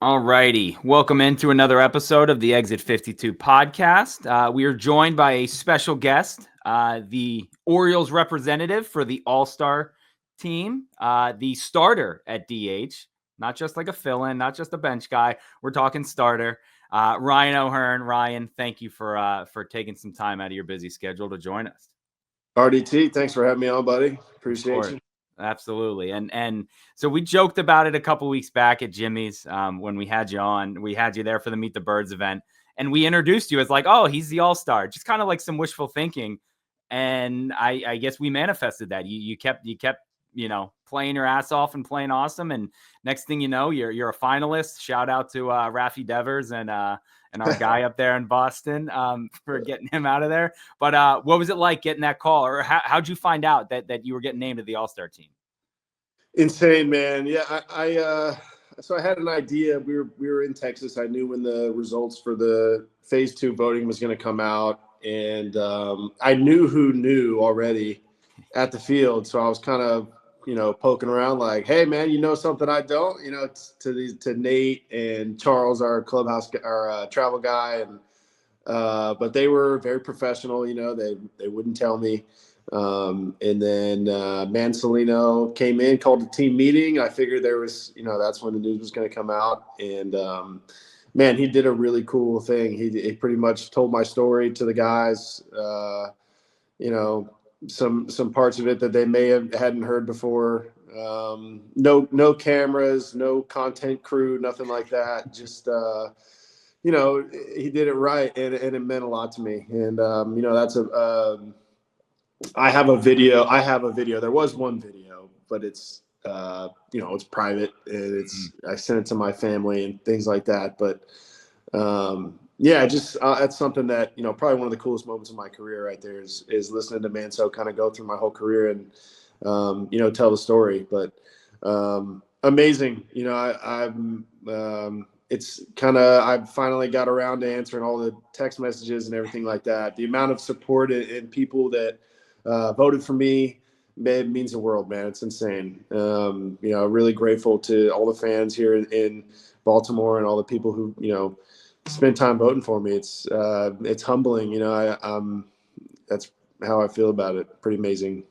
All righty. Welcome into another episode of the Exit 52 podcast. We are joined by a special guest, the Orioles representative for the All-Star team, the starter at DH, not just like a fill-in, not just a bench guy. We're talking starter. Ryan O'Hearn. Ryan, thank you for taking some time out of your busy schedule to join us. Arditti, thanks for having me on, buddy. Appreciate you. Absolutely. And so we joked about it a couple weeks back at Jimmy's when we had you on. We had you there for the Meet the Birds event, and we introduced you as like, oh, he's the all-star, just kind of like some wishful thinking. And I guess we manifested that. You kept playing your ass off and playing awesome. And next thing you know, you're a finalist. Shout out to Rafi Devers and our guy up there in Boston for getting him out of there. But what was it like getting that call, or how'd you find out that you were getting named to the All-Star team? Insane, man. Yeah, so I had an idea. We were in Texas. I knew when the results for the Phase 2 voting was going to come out, and I knew who knew already at the field. So I was kind of, poking around like, hey, man, you know something I don't? To Nate and Charles, our clubhouse, our travel guy, and but they were very professional. They wouldn't tell me. And then Mansolino came in, called a team meeting. I figured there was, that's when the news was going to come out. And man, he did a really cool thing. He pretty much told my story to the guys. Some parts of it that they hadn't heard before. No cameras, no content crew, nothing like that. Just he did it right, and it meant a lot to me. And that's I have a video. There was one video, but it's it's private, and I sent it to my family and things like that. But just that's something that probably one of the coolest moments of my career right there is listening to Manso kind of go through my whole career and tell the story. But amazing. It's kind of, I finally got around to answering all the text messages and everything like that. The amount of support and people that voted for me, it means the world, man. It's insane. Really grateful to all the fans here in Baltimore and all the people who, spend time voting for me. It's humbling. That's how I feel about it. Pretty amazing.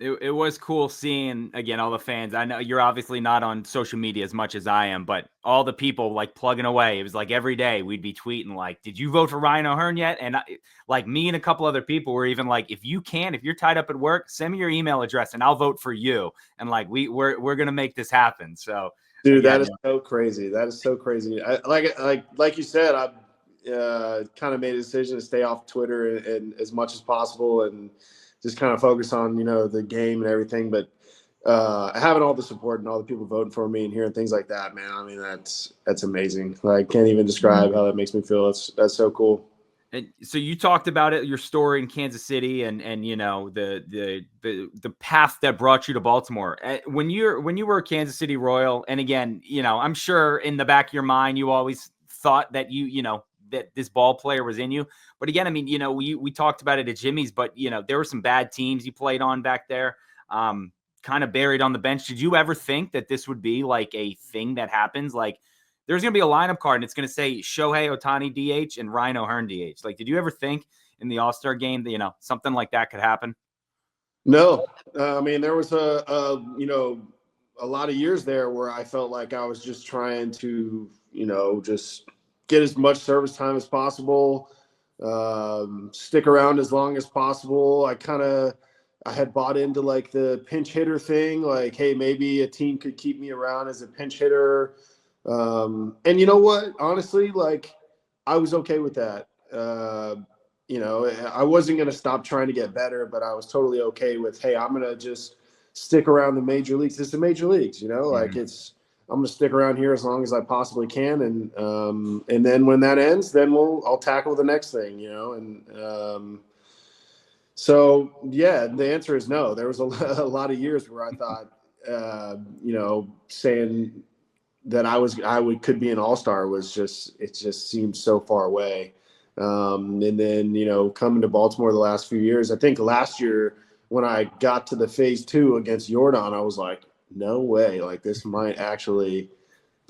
It was cool seeing, again, all the fans. I know you're obviously not on social media as much as I am, but all the people like plugging away. It was like every day we'd be tweeting like, did you vote for Ryan O'Hearn yet? And like me and a couple other people were even like, if you're tied up at work, send me your email address and I'll vote for you. And like, we're going to make this happen. So dude, that is so crazy. That is so crazy. Like you said, I kind of made a decision to stay off Twitter and as much as possible and just kind of focus on, the game and everything. But having all the support and all the people voting for me and hearing things like that, man, I mean, that's amazing. I can't even describe how that makes me feel. That's so cool. And so you talked about it, your story in Kansas City and the path that brought you to Baltimore. When you were a Kansas City Royal, and again, I'm sure in the back of your mind, you always thought that that this ball player was in you. But again, I mean, we talked about it at Jimmy's, but there were some bad teams you played on back there, kind of buried on the bench. Did you ever think that this would be like a thing that happens? Like there's going to be a lineup card and it's going to say Shohei Ohtani DH and Ryan O'Hearn DH. Like, did you ever think in the All-Star game that, something like that could happen? No. I mean, there was a lot of years there where I felt like I was just trying to, just get as much service time as possible, stick around as long as possible. I had bought into like the pinch hitter thing, like, hey, maybe a team could keep me around as a pinch hitter. And you know what, honestly, like I was okay with that. I wasn't going to stop trying to get better, but I was totally okay with, hey, I'm going to just stick around the major leagues. It's the major leagues, like I'm going to stick around here as long as I possibly can. And then when that ends, then I'll tackle the next thing, so yeah, the answer is no. There was a lot of years where I thought, saying that I could be an all-star it just seemed so far away. And then, coming to Baltimore the last few years, I think last year when I got to the Phase 2 against Jordan, I was like, no way, like this might actually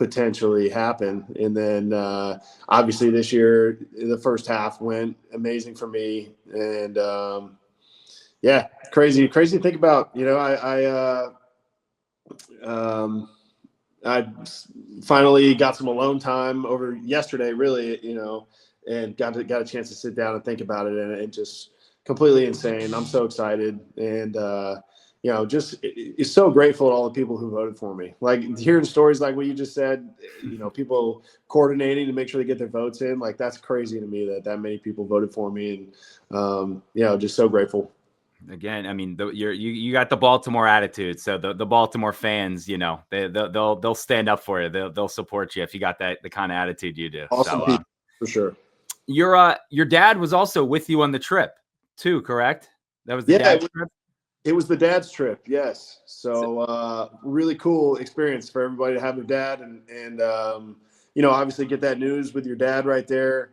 potentially happen. And then obviously this year, the first half went amazing for me. And yeah, crazy to think about. You know, I finally got some alone time over yesterday, really, you know, and got a chance to sit down and think about it, and it just completely insane. I'm so excited, and you know, just it's so grateful to all the people who voted for me. Like hearing stories like what you just said, you know, people coordinating to make sure they get their votes in. Like that's crazy to me that many people voted for me, and you know, just so grateful. Again, I mean, you got the Baltimore attitude, so the Baltimore fans, you know, they'll stand up for you. They'll support you if you got the kind of attitude you do. Awesome So people, for sure. your dad was also with you on the trip too, correct? That was the dad's trip. It was the dad's trip, yes. So really cool experience for everybody to have their dad, and you know, obviously get that news with your dad right there.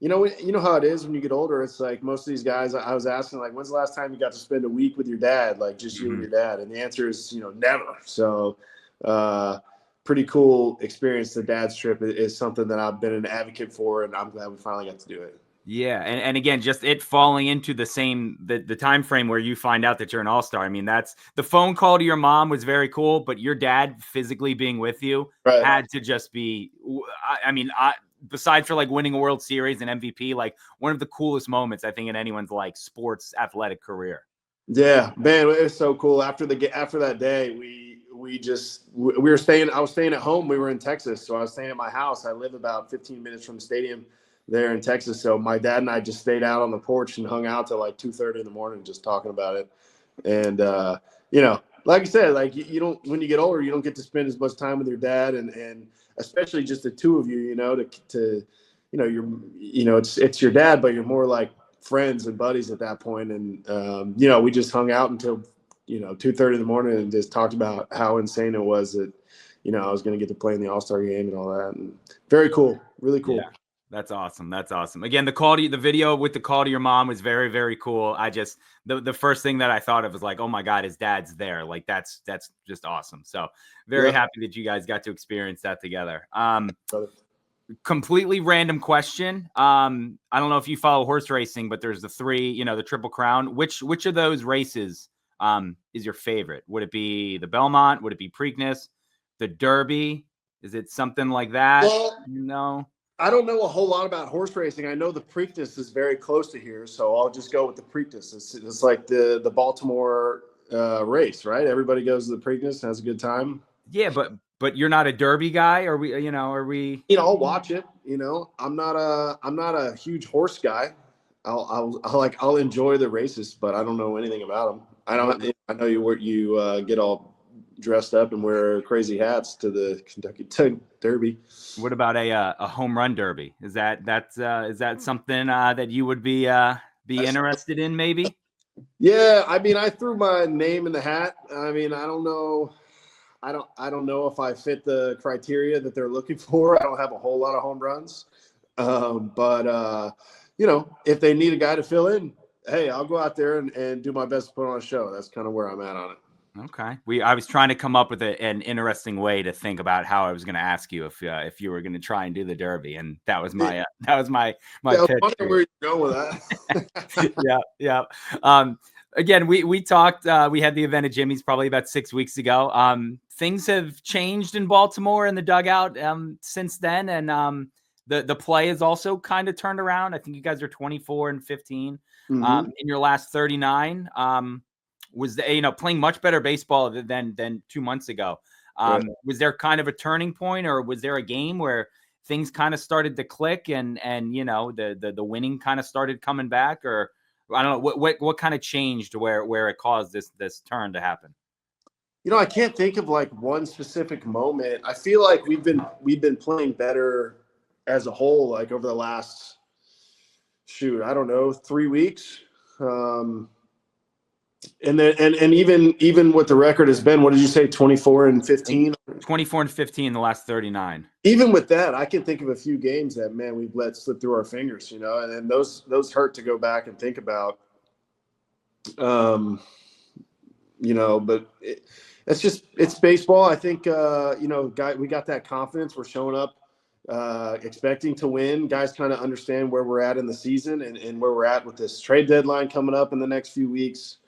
You know how it is when you get older. It's like most of these guys. I was asking, like, when's the last time you got to spend a week with your dad, like just you and your dad? And the answer is, you know, never. So pretty cool experience. The dad's trip is something that I've been an advocate for, and I'm glad we finally got to do it. Yeah, and again, just it falling into the same the time frame where you find out that you're an all-star. I mean, that's the phone call to your mom was very cool, but your dad physically being with you had to just be. I mean, besides for like winning a World Series and MVP, like one of the coolest moments I think in anyone's like sports athletic career. Yeah, man, it was so cool. After that day, we were staying. I was staying at home. We were in Texas, so I was staying at my house. I live about 15 minutes from the stadium there in Texas. So my dad and I just stayed out on the porch and hung out till like 2:30 in the morning, just talking about it. And you know, like I said, like you don't, when you get older, you don't get to spend as much time with your dad, and especially just the two of you. You know, to you know, it's your dad, but you're more like friends and buddies at that point. And you know, we just hung out until, you know, 2:30 in the morning and just talked about how insane it was that, you know, I was going to get to play in the All-Star game and all that. And very cool, really cool. Yeah. That's awesome. That's awesome. Again, the video with the call to your mom was very, very cool. I just, the first thing that I thought of was like, oh my God, his dad's there. Like that's just awesome. So very happy that you guys got to experience that together. Completely random question. I don't know if you follow horse racing, but there's the three, you know, the Triple Crown. Which of those races is your favorite? Would it be the Belmont? Would it be Preakness? The Derby? Is it something like that? Well, no. I don't know a whole lot about horse racing. I know the Preakness is very close to here, so I'll just go with the Preakness. It's like the Baltimore race, right? Everybody goes to the Preakness and has a good time. Yeah, but you're not a Derby guy, or we? You know, are we? You know, I'll watch it. You know, I'm not a huge horse guy. I'll enjoy the races, but I don't know anything about them. I know you get all dressed up and wear crazy hats to the Kentucky Derby. What about a home run derby? Is that something that you would be interested in? Maybe. Yeah, I mean, I threw my name in the hat. I mean, I don't know. I don't know if I fit the criteria that they're looking for. I don't have a whole lot of home runs, but you know, if they need a guy to fill in, hey, I'll go out there and do my best to put on a show. That's kind of where I'm at on it. Okay. I was trying to come up with an interesting way to think about how I was going to ask you if you were going to try and do the Derby, and that was my pitch. I wonder where you're going with that. Yeah. Again, we talked. We had the event at Jimmy's probably about 6 weeks ago. Things have changed in Baltimore in the dugout since then, and the play has also kind of turned around. I think you guys are 24-15 in your last 39. Was playing much better baseball than 2 months ago. Was there kind of a turning point, or was there a game where things kind of started to click and you know the winning kind of started coming back, or I don't know what kind of changed where it caused this turn to happen? You know, I can't think of like one specific moment. I feel like we've been playing better as a whole, like over the last, I don't know, 3 weeks. And then and even what the record has been, what did you say, 24-15? 24-15 in the last 39. Even with that, I can think of a few games that, man, we've let slip through our fingers, you know, and those hurt to go back and think about. You know, but it's baseball. I think, we got that confidence. We're showing up expecting to win. Guys kind of understand where we're at in the season and where we're at with this trade deadline coming up in the next few weeks.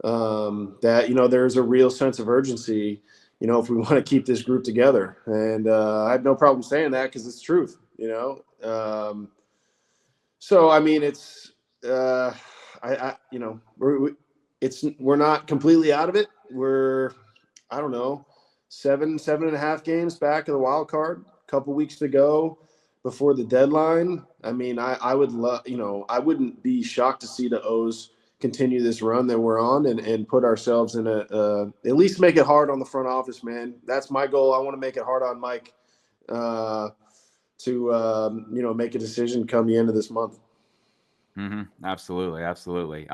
That, there's a real sense of urgency, if we want to keep this group together. And I have no problem saying that because it's truth, So, I mean, it's, we're not completely out of it. We're, I don't know, 7.5 games back of the wild card, a couple weeks to go before the deadline. I mean, I would love, I wouldn't be shocked to see the O's continue this run that we're on and put ourselves in at least make it hard on the front office, man. That's my goal. I want to make it hard on Mike to make a decision come the end of this month. Mm-hmm. Absolutely. Absolutely.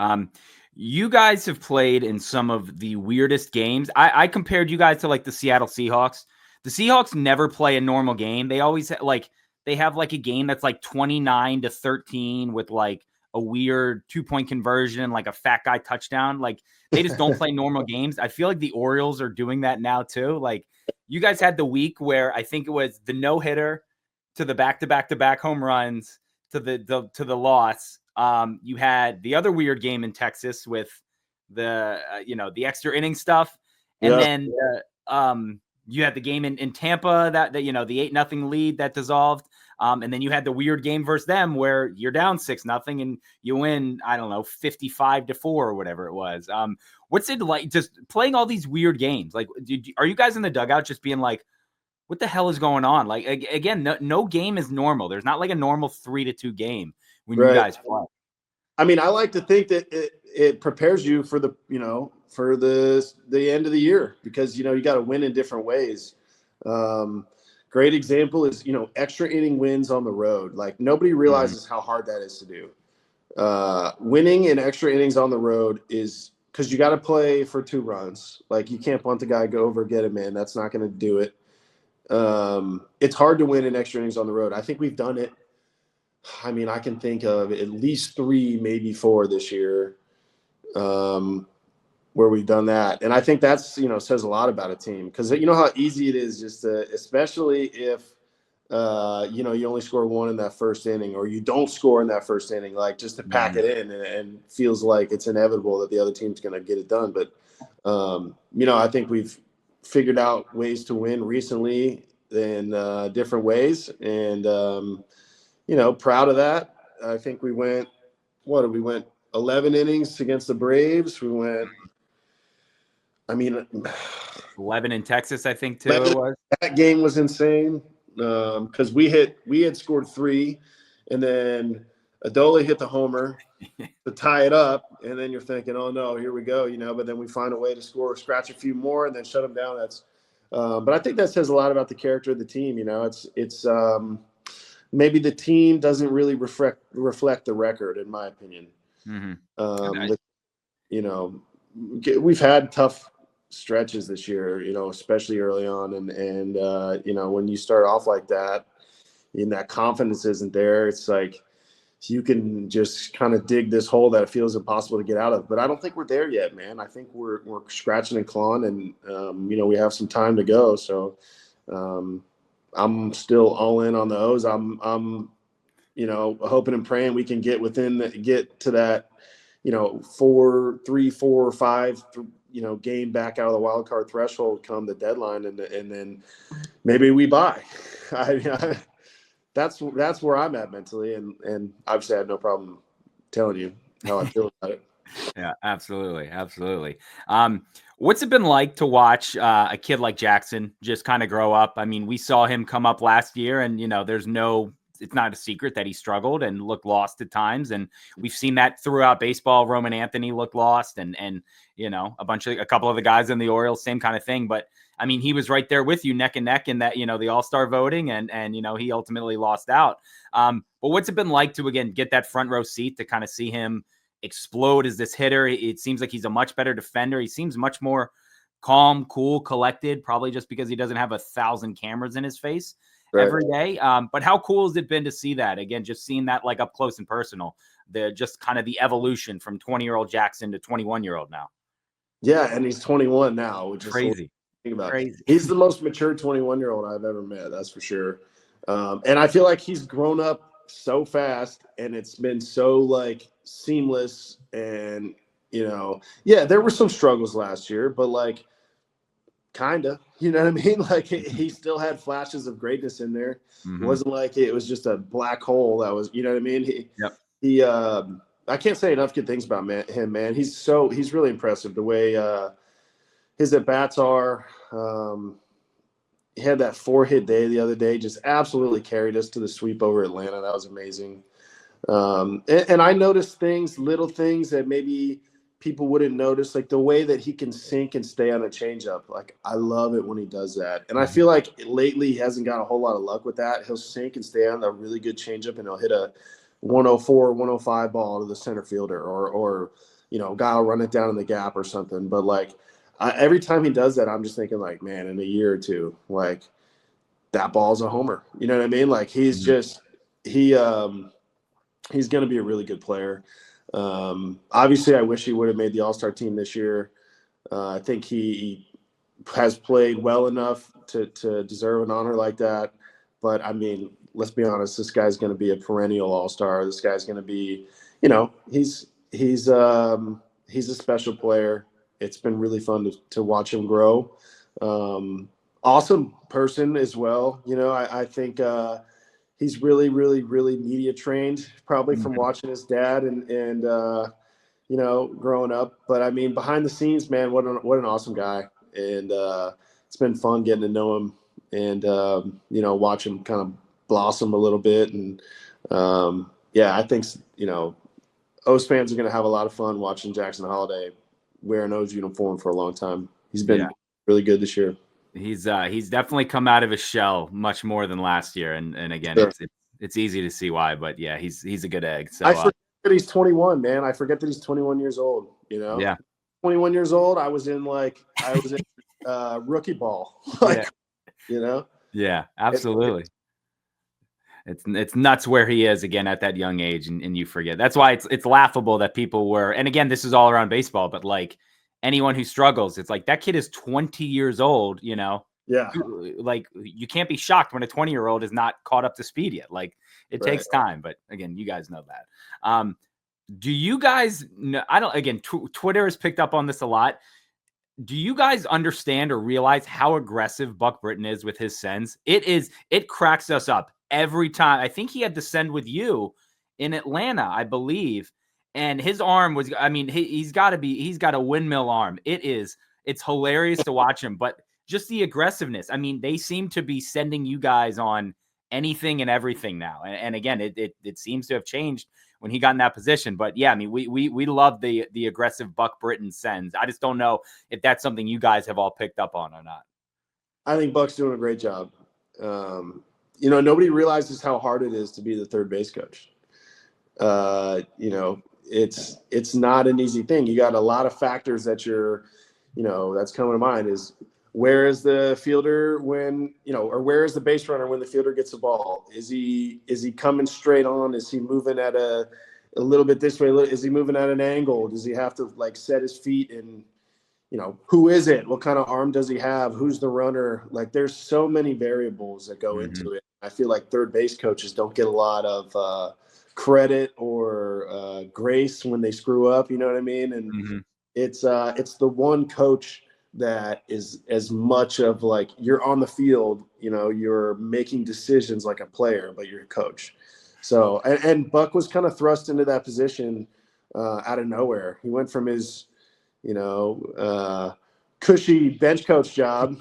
You guys have played in some of the weirdest games. I compared you guys to like the Seattle Seahawks. The Seahawks never play a normal game. They always they have like a game that's like 29-13 with like a weird 2-point conversion, like a fat guy touchdown. Like they just don't play normal games. I feel like the Orioles are doing that now too. Like you guys had the week where I think it was the no-hitter to the back-to-back-to-back home runs to the loss. You had the other weird game in Texas with the the extra inning stuff, and then you had the game in Tampa that the 8-0 lead that dissolved, and then you had the weird game versus them where you're down 6-0 and you win 55-4 or whatever it was. What's it like just playing all these weird games? Like, are you guys in the dugout just being like, what the hell is going on? Like, again, no game is normal. There's not like a normal 3-2 game when you guys play. I mean, I like to think that it prepares you for the end of the year because, you got to win in different ways. Great example is, extra inning wins on the road. Like nobody realizes how hard that is to do. Winning in extra innings on the road is because you got to play for 2 runs. Like you can't punt the guy, go over, get him in. That's not going to do it. It's hard to win in extra innings on the road. I think we've done it. I mean, I can think of at least 3, maybe 4 this year where we've done that. And I think that's, says a lot about a team because you know how easy it is just to, especially if, you only score 1 in that first inning or you don't score in that first inning, like just to pack it in and feels like it's inevitable that the other team's going to get it done. But, I think we've figured out ways to win recently in different ways. And, proud of that. I think we went 11 innings against the Braves. We went, 11 in Texas, I think, too. It was. That game was insane because we had scored 3, and then Adola hit the homer to tie it up, and then you're thinking, oh, no, here we go, but then we find a way to score, scratch a few more, and then shut them down. But I think that says a lot about the character of the team. It's maybe the team doesn't really reflect the record, in my opinion. Mm-hmm. We've had tough stretches this year, especially early on. And when you start off like that and that confidence isn't there, it's like you can just kind of dig this hole that it feels impossible to get out of. But I don't think we're there yet, man. I think we're scratching and clawing and, we have some time to go. So, I'm still all in on the O's. I'm hoping and praying we can get to that, 3, 4, or 5, game back out of the wild card threshold come the deadline, and then maybe we buy. That's where I'm at mentally, and obviously I have no problem telling you how I feel about it. Yeah, absolutely. What's it been like to watch a kid like Jackson just kind of grow up? I mean, we saw him come up last year and, it's not a secret that he struggled and looked lost at times. And we've seen that throughout baseball. Roman Anthony looked lost and a couple of the guys in the Orioles, same kind of thing. But I mean, he was right there with you neck and neck in that, the All-Star voting and he ultimately lost out. But what's it been like to, again, get that front row seat to kind of see him explode as this hitter? It seems like he's a much better defender. He seems much more calm, cool, collected, probably just because he doesn't have 1,000 cameras in his face every day. But how cool has it been to see that? Again, just seeing that like up close and personal, just kind of the evolution from 20-year-old Jackson to 21-year-old now. Yeah, and he's 21 now, which is Crazy. think about. Crazy. He's the most mature 21-year-old I've ever met. That's for sure. And I feel like he's grown up so fast, and it's been so like seamless. And yeah, there were some struggles last year, but like kind of, you know what I mean? Like he still had flashes of greatness in there. It wasn't like it was just a black hole that was, you know what I mean? Yep. He I can't say enough good things about him, man. He's really impressive the way his at bats are. He had that 4-hit day the other day, just absolutely carried us to the sweep over Atlanta. That was amazing. And I noticed little things that maybe people wouldn't notice, like the way that he can sink and stay on a changeup. Like, I love it when he does that. And I feel like lately he hasn't got a whole lot of luck with that. He'll sink and stay on a really good changeup, and he'll hit a 104, 105 ball to the center fielder, or guy will run it down in the gap or something. But like, every time he does that, I'm just thinking like, man, in a year or two, like that ball's a homer. You know what I mean? Like he's he's going to be a really good player. Obviously, I wish he would have made the All-Star team this year. I think he has played well enough to deserve an honor like that. But I mean, let's be honest, this guy's going to be a perennial All-Star. This guy's going to be, he's a special player. It's been really fun to watch him grow. Awesome person as well. I think he's really, really, really media trained, probably from watching his dad and growing up. But I mean, behind the scenes, man, what an awesome guy. And it's been fun getting to know him and watch him kind of blossom a little bit. And I think O's fans are going to have a lot of fun watching Jackson Holliday wear an O's uniform for a long time. He's been really good this year. He's definitely come out of his shell much more than last year, and again, sure. It's easy to see why, but yeah, he's a good egg. So I forget that he's 21, man. I forget that he's 21 years old. Yeah, 21 years old. I was in rookie ball, Yeah, absolutely. It's nuts where he is again at that young age, and you forget. That's why it's laughable that people were. And again, this is all around baseball, but like anyone who struggles, it's like that kid is 20 years old. Yeah. Like you can't be shocked when a 20-year-old is not caught up to speed yet. Like it takes time, but again, you guys know that. Do you guys know? I don't. Again, Twitter has picked up on this a lot. Do you guys understand or realize how aggressive Buck Britton is with his sends? It cracks us up every time. I think he had to send with you in Atlanta, I believe. And his arm was, I mean, he's got a windmill arm. It's hilarious to watch him, but just the aggressiveness. I mean, they seem to be sending you guys on anything and everything now. And again, it seems to have changed when he got in that position. But yeah, I mean, we love the aggressive Buck Britton sends. I just don't know if that's something you guys have all picked up on or not. I think Buck's doing a great job. Nobody realizes how hard it is to be the third base coach. It's not an easy thing. You got a lot of factors that that's coming to mind is where is the fielder when, or where is the base runner when the fielder gets the ball? Is he coming straight on? Is he moving at a little bit this way? Is he moving at an angle? Does he have to like set his feet and, who is it? What kind of arm does he have? Who's the runner? Like there's so many variables that go into it. I feel like third base coaches don't get a lot of credit or grace when they screw up. You know what I mean? And it's the one coach that is as much of like you're on the field, you're making decisions like a player, but you're a coach. So and Buck was kind of thrust into that position out of nowhere. He went from his cushy bench coach job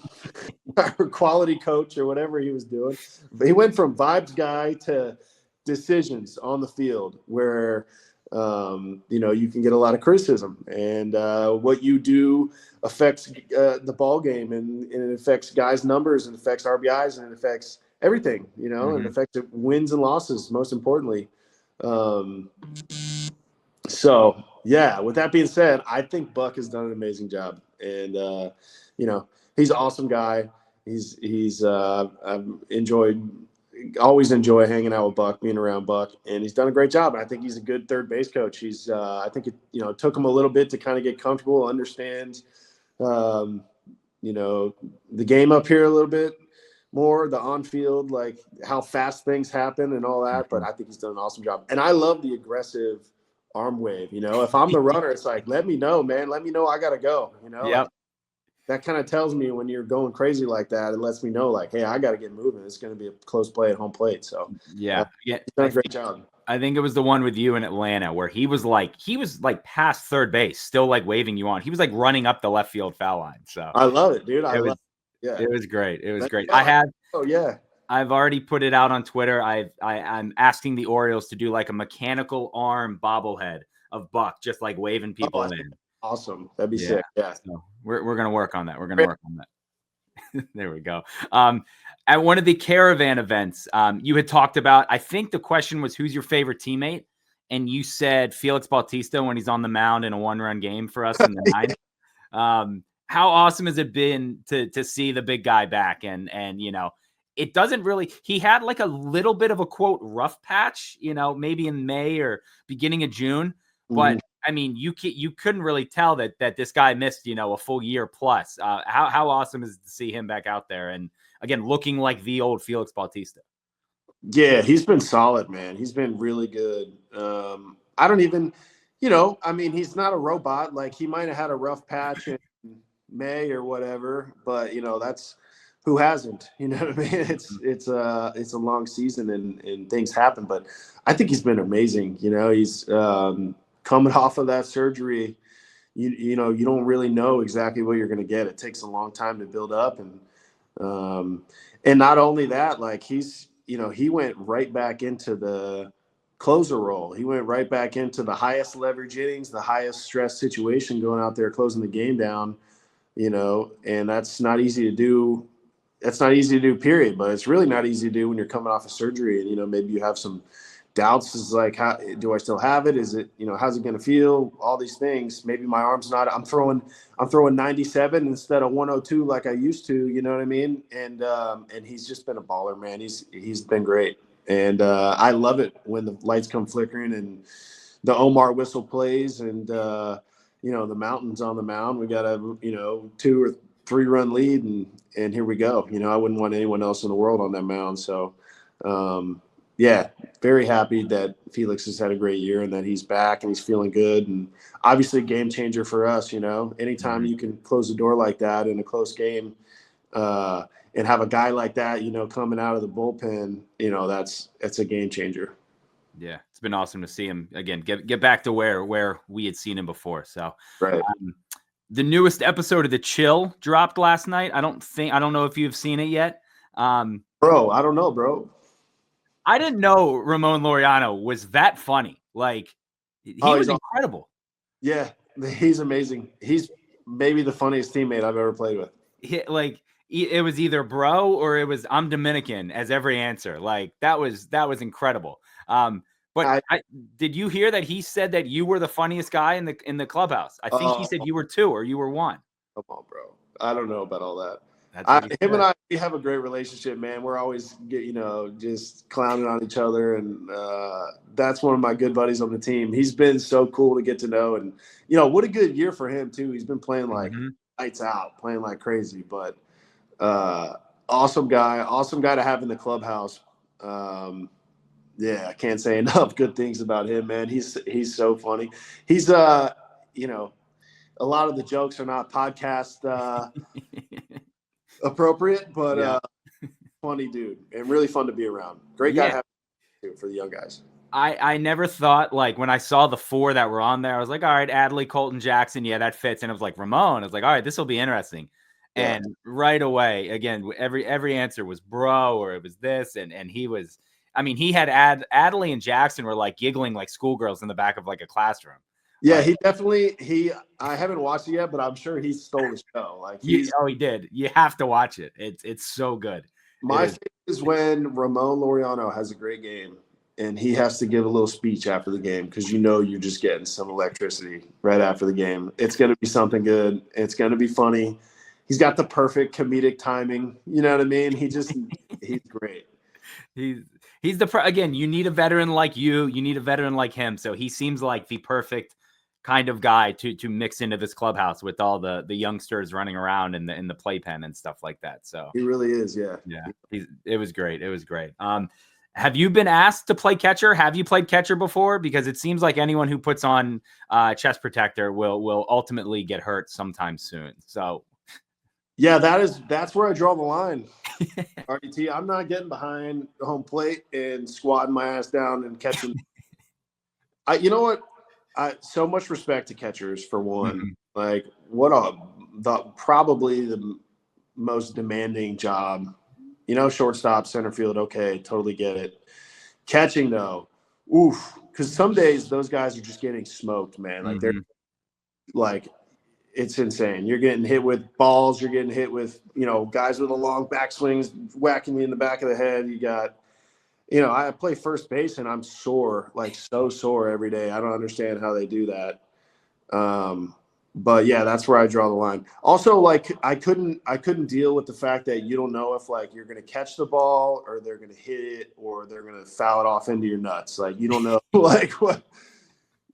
or quality coach or whatever he was doing. But he went from vibes guy to decisions on the field where, you can get a lot of criticism and what you do affects the ball game and it affects guys' numbers and affects RBIs and it affects everything, and it affects wins and losses, most importantly. So yeah, with that being said, I think Buck has done an amazing job and, he's an awesome guy. I've enjoyed always enjoy hanging out with Buck, being around Buck, and he's done a great job. I think he's a good third base coach. I think it took him a little bit to kind of get comfortable, understand, the game up here a little bit more, the on-field, like how fast things happen and all that. But I think he's done an awesome job. And I love the aggressive arm wave. If I'm the runner, it's like, let me know, man. Let me know I got to go. Yep. Like, that kind of tells me when you're going crazy like that. It lets me know, like, hey, I got to get moving. It's going to be a close play at home plate. So, he's done a great job. I think it was the one with you in Atlanta where he was like past third base, still like waving you on. He was like running up the left field foul line. So I love it, dude. It was great. It was great. Oh, I've already put it out on Twitter. I'm asking the Orioles to do like a mechanical arm bobblehead of Buck, just like waving people in. Awesome. That'd be sick. Yeah. So we're gonna work on that. There we go. At one of the caravan events, you had talked about, I think the question was, who's your favorite teammate? And you said Felix Bautista when he's on the mound in a 1-run game for us in the ninth. How awesome has it been to see the big guy back? And it doesn't really, he had like a little bit of a quote rough patch, maybe in May or beginning of June, but I mean, you couldn't really tell that this guy missed, a full year plus. How awesome is it to see him back out there and again looking like the old Felix Bautista? Yeah, he's been solid, man. He's been really good. I don't even, he's not a robot. Like, he might have had a rough patch in May or whatever, but that's who hasn't. You know what I mean? It's a long season and things happen, but I think he's been amazing. He's coming off of that surgery. You don't really know exactly what you're going to get. It takes a long time to build up, and not only that, like he went right back into the closer role. He went right back into the highest leverage innings, the highest stress situation, going out there closing the game down. And that's not easy to do. That's not easy to do, period. But it's really not easy to do when you're coming off of surgery and maybe you have some doubts. Is like, how do I still have it? Is it, how's it going to feel? All these things. Maybe my arm's not. I'm throwing 97 instead of 102 like I used to. You know what I mean? And he's just been a baller, man. He's been great, and I love it when the lights come flickering and the Omar whistle plays, and the mountain's on the mound. We got a 2 or 3 run lead, and here we go. I wouldn't want anyone else in the world on that mound. So. Yeah, very happy that Felix has had a great year and that he's back and he's feeling good, and obviously a game changer for us. Anytime you can close the door like that in a close game, and have a guy like that, coming out of the bullpen, that's a game changer. Yeah, it's been awesome to see him again get back to where we had seen him before. So right. The newest episode of The Chill dropped last night. I don't know if you've seen it yet. Bro, I don't know, bro. I didn't know Ramon Laureano was that funny. Like, he was incredible. Yeah, he's amazing. He's maybe the funniest teammate I've ever played with. It was either bro or it was I'm Dominican as every answer. Like, that was incredible. But did you hear that he said that you were the funniest guy in the clubhouse? I think he said you were 2 or you were 1. Come on, bro. I don't know about all that. Him and I, we have a great relationship, man. We're always, just clowning on each other, and that's one of my good buddies on the team. He's been so cool to get to know, and what a good year for him too. He's been playing like lights out, playing like crazy. But awesome guy to have in the clubhouse. I can't say enough good things about him, man. He's so funny. He's a lot of the jokes are not podcast appropriate, but funny dude and really fun to be around. Great guy to have for the young guys. I never thought, like, when I saw the 4 that were on there, I was like, all right, Adley, Colton, Jackson, yeah, that fits. And it was like Ramon. I was like, all right, this will be interesting. Yeah. And right away, again, every answer was bro or it was this, and he was. I mean, he had Adley and Jackson were like giggling like schoolgirls in the back of like a classroom. Yeah, he definitely I haven't watched it yet, but I'm sure he stole the show. Like he did. You have to watch it. It's so good. My favorite is when Ramon Laureano has a great game and he has to give a little speech after the game because you're just getting some electricity right after the game. It's going to be something good. It's going to be funny. He's got the perfect comedic timing. You know what I mean? He's great. He's again, you need a veteran like you need a veteran like him. So he seems like the perfect kind of guy to mix into this clubhouse with all the youngsters running around in the playpen and stuff like that. So he really is. Yeah. It was great. It was great. Have you been asked to play catcher? Have you played catcher before? Because it seems like anyone who puts on chest protector will ultimately get hurt sometime soon. So yeah, that's where I draw the line. Arditti, I'm not getting behind home plate and squatting my ass down and catching. You know what? So much respect to catchers for one. Mm-hmm. Like probably the most demanding job. Shortstop, center field, okay, totally get it. Catching though, oof, because some days those guys are just getting smoked, man. Like they're like, it's insane. You're getting hit with balls. You're getting hit with guys with a long backswings whacking you in the back of the head. You got. I play first base and I'm sore, like so sore every day. I don't understand how they do that. But yeah, that's where I draw the line. Also, like I couldn't deal with the fact that you don't know if like you're going to catch the ball or they're going to hit it or they're going to foul it off into your nuts. Like you don't know like what's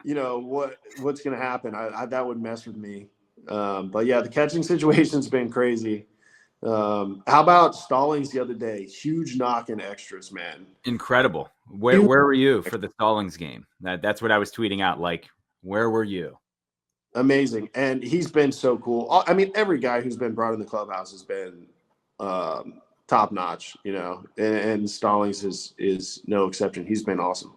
going to happen. That would mess with me. But yeah, the catching situation's been crazy. How about Stallings the other day? Huge knock in extras, man. Incredible. Where were you for the Stallings game? That's what I was tweeting out. Like, where were you? Amazing. And he's been so cool. I mean, every guy who's been brought in the clubhouse has been top notch, and Stallings is no exception. He's been awesome.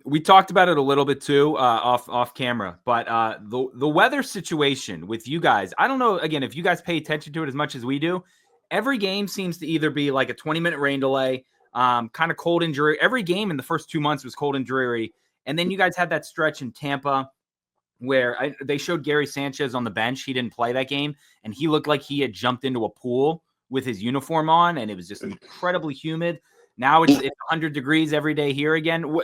We talked about it a little bit too, off camera, but the weather situation with you guys, I don't know, again, if you guys pay attention to it as much as we do. Every game seems to either be like a 20-minute rain delay, kind of cold and dreary. Every game in the first 2 months was cold and dreary. And then you guys had that stretch in Tampa where they showed Gary Sanchez on the bench. He didn't play that game, and he looked like he had jumped into a pool with his uniform on, and it was just incredibly humid. Now it's 100 degrees every day here again.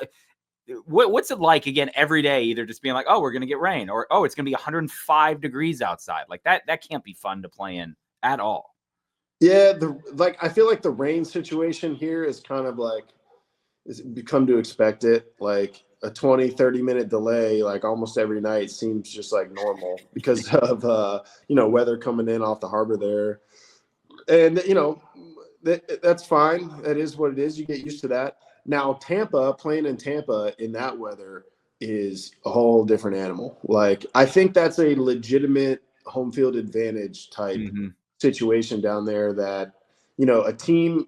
What's it like again every day, either just being like, oh, we're going to get rain, or, oh, it's going to be 105 degrees outside. Like that can't be fun to play in at all. Yeah. I feel like the rain situation here is kind of like, it's become to expect it. Like a 20-30 minute delay, like almost every night seems just like normal because of, weather coming in off the harbor there. And, that's fine. That is what it is. You get used to that. Now, playing in Tampa in that weather is a whole different animal. Like, I think that's a legitimate home field advantage type situation down there that, a team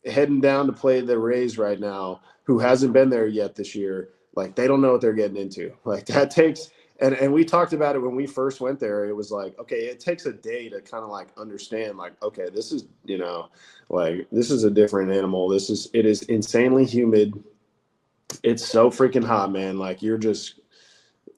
heading down to play the Rays right now who hasn't been there yet this year, like they don't know what they're getting into. Like that takes and we talked about it when we first went there. It was like, okay, it takes a day to kind of like understand, like, okay, this is, like this is a different animal. It is insanely humid. It's so freaking hot, man. Like you're just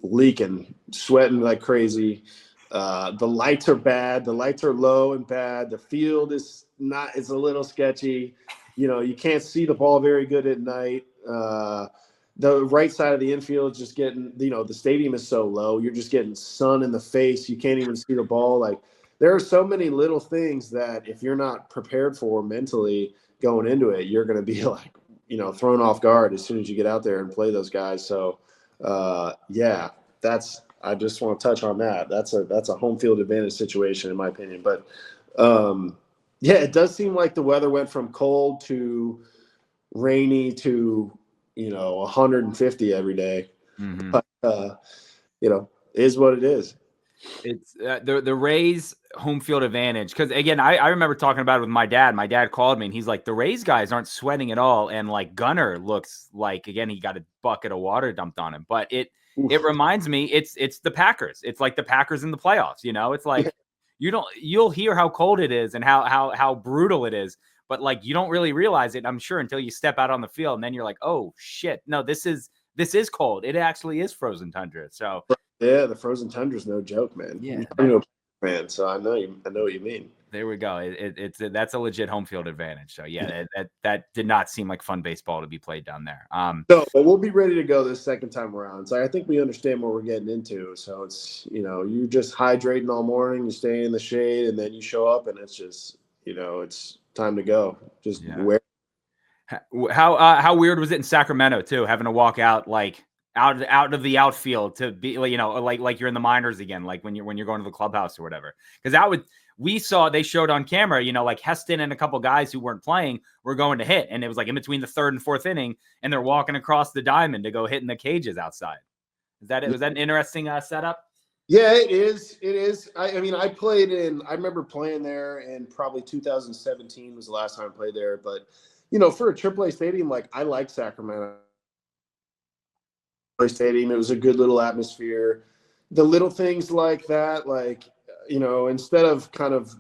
leaking, sweating like crazy. The lights are bad. The lights are low and bad. The field is not, it's a little sketchy. You can't see the ball very good at night. The right side of the infield is just getting, the stadium is so low. You're just getting sun in the face. You can't even see the ball. Like there are so many little things that if you're not prepared for mentally going into it, you're going to be like, thrown off guard as soon as you get out there and play those guys. So, yeah, I just want to touch on that. That's a home field advantage situation in my opinion. But, yeah, it does seem like the weather went from cold to rainy to, 150 every day. But, is what it is. It's the Rays home field advantage. Because again, I remember talking about it with my dad. My dad called me and he's like, the Rays guys aren't sweating at all. And like Gunnar looks like, again, he got a bucket of water dumped on him. But it reminds me, it's the Packers. It's like the Packers in the playoffs. It's like you'll hear how cold it is and how brutal it is. But like you don't really realize it, I'm sure, until you step out on the field, and then you're like, "Oh shit, no, this is cold. It actually is frozen tundra." So yeah, the frozen tundra is no joke, man. Yeah, I'm a fan, so I know what you mean. There we go. That's a legit home field advantage. So yeah, that did not seem like fun baseball to be played down there. No, but we'll be ready to go this second time around. So I think we understand what we're getting into. So it's you just hydrating all morning, you stay in the shade, and then you show up, and it's just it's time to go. Just wear. How weird was it in Sacramento too, having to walk out like out of the outfield to be, you know, like you're in the minors again, like when you're going to the clubhouse or whatever. Because they showed on camera, you know, like Heston and a couple guys who weren't playing were going to hit, and it was like in between the third and fourth inning, and they're walking across the diamond to go hit in the cages outside. Is that it? Was that an interesting setup? Yeah, it is. It is. I mean, I remember playing there, and probably 2017 was the last time I played there. But, you know, for a AAA stadium, like, I like Sacramento Stadium. It was a good little atmosphere. The little things like that, like, you know, instead of kind of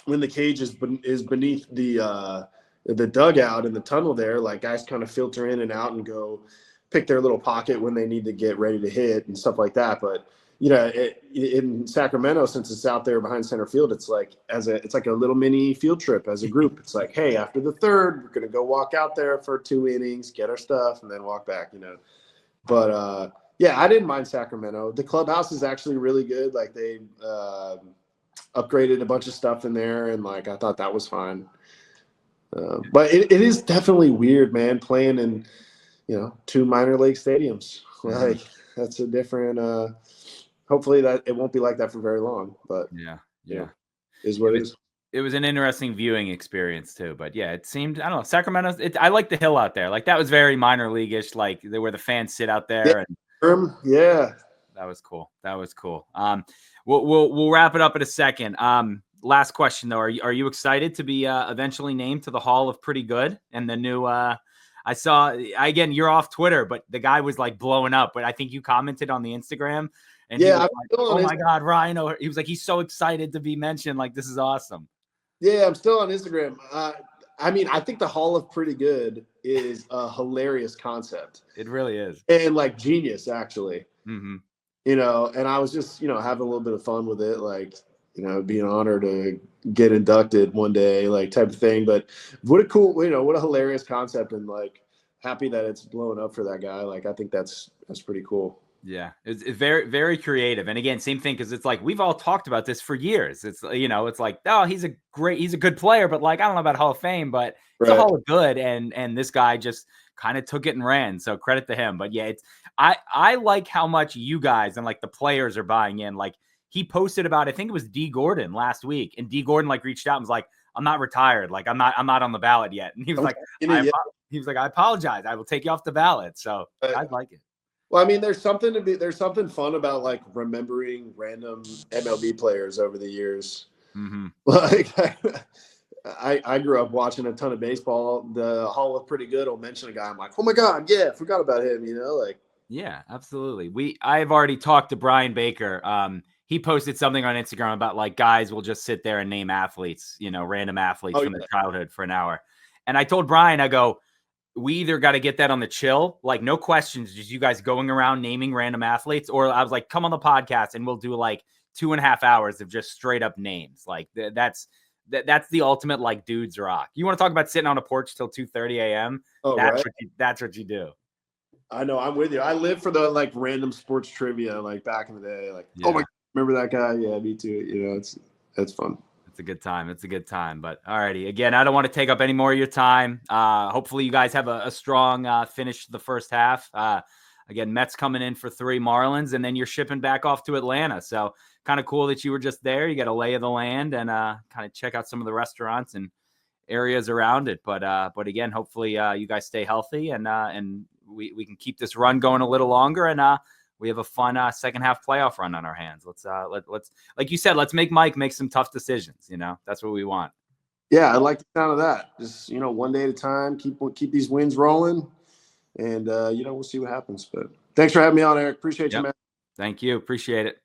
when the cage is beneath the dugout in the tunnel there, like, guys kind of filter in and out and go pick their little pocket when they need to get ready to hit and stuff like that. But, you know, in Sacramento, since it's out there behind center field, it's like a little mini field trip as a group. It's like, hey, after the third, we're gonna go walk out there for 2 innings, get our stuff, and then walk back. You know, but yeah, I didn't mind Sacramento. The clubhouse is actually really good. Like, they upgraded a bunch of stuff in there, and like, I thought that was fine. But it is definitely weird, man, playing in, you know, 2 minor league stadiums. Like, that's a different. Hopefully that it won't be like that for very long, but yeah, you know, is what it is. It was an interesting viewing experience too, but yeah, it seemed, I don't know, Sacramento. I like the hill out there. Like, that was very minor league-ish, like where the fans sit out there. Yeah. That was cool. That was cool. We'll wrap it up in a second. Last question though, are you excited to be eventually named to the Hall of Pretty Good and the new? I saw, again, you're off Twitter, but the guy was like blowing up. But I think you commented on the Instagram. And yeah, like, oh my God, Ryan! He was like, he's so excited to be mentioned. Like, this is awesome. Yeah, I'm still on Instagram. I mean, I think the Hall of Pretty Good is a hilarious concept. It really is, and like genius, actually. Mm-hmm. You know, and I was just, you know, having a little bit of fun with it, like, you know, be an honor to get inducted one day, like, type of thing. But what a cool, you know, what a hilarious concept, and like, happy that it's blowing up for that guy. Like, I think that's pretty cool. Yeah, it's very, very creative. And again, same thing, because it's like we've all talked about this for years. It's, you know, it's like, oh, he's a good player, but like, I don't know about Hall of Fame, but it's a Hall of Good. And this guy just kind of took it and ran. So credit to him. But yeah, I like how much you guys and like the players are buying in. Like, he posted about, I think it was D. Gordon last week, and D. Gordon like reached out and was like, I'm not retired. Like, I'm not on the ballot yet. And he was I apologize. I will take you off the ballot. So I like it. Well, I mean, there's something fun about like remembering random MLB players over the years. Mm-hmm. Like, I grew up watching a ton of baseball. The Hall of Pretty Good will mention a guy. I'm like, oh my God, yeah, I forgot about him. You know, like. Yeah, absolutely. I've already talked to Brian Baker. He posted something on Instagram about like guys will just sit there and name athletes, you know, random athletes from their childhood for an hour. And I told Brian, I go, we either got to get that on the chill, like no questions, just you guys going around naming random athletes, or I was like, come on the podcast and we'll do like 2.5 hours of just straight up names. Like that's the ultimate like dudes rock. You want to talk about sitting on a porch till 2:30 a.m. Oh, that's what you do. I know, I'm with you. I live for the like random sports trivia, like back in the day. Like, oh my, remember that guy? Yeah, me too. You know, that's fun. It's a good time. It's a good time. But all righty. Again, I don't want to take up any more of your time. Hopefully you guys have a strong finish to the first half. Again, Mets coming in for 3, Marlins, and then you're shipping back off to Atlanta. So kind of cool that you were just there. You got a lay of the land and kind of check out some of the restaurants and areas around it. But again, hopefully you guys stay healthy and we can keep this run going a little longer, and we have a fun second half playoff run on our hands. Let's like you said, let's make Mike make some tough decisions. You know, that's what we want. Yeah, I like the sound of that. Just, you know, one day at a time, keep these wins rolling, and you know, we'll see what happens. But thanks for having me on, Eric. Appreciate you, man. Thank you. Appreciate it.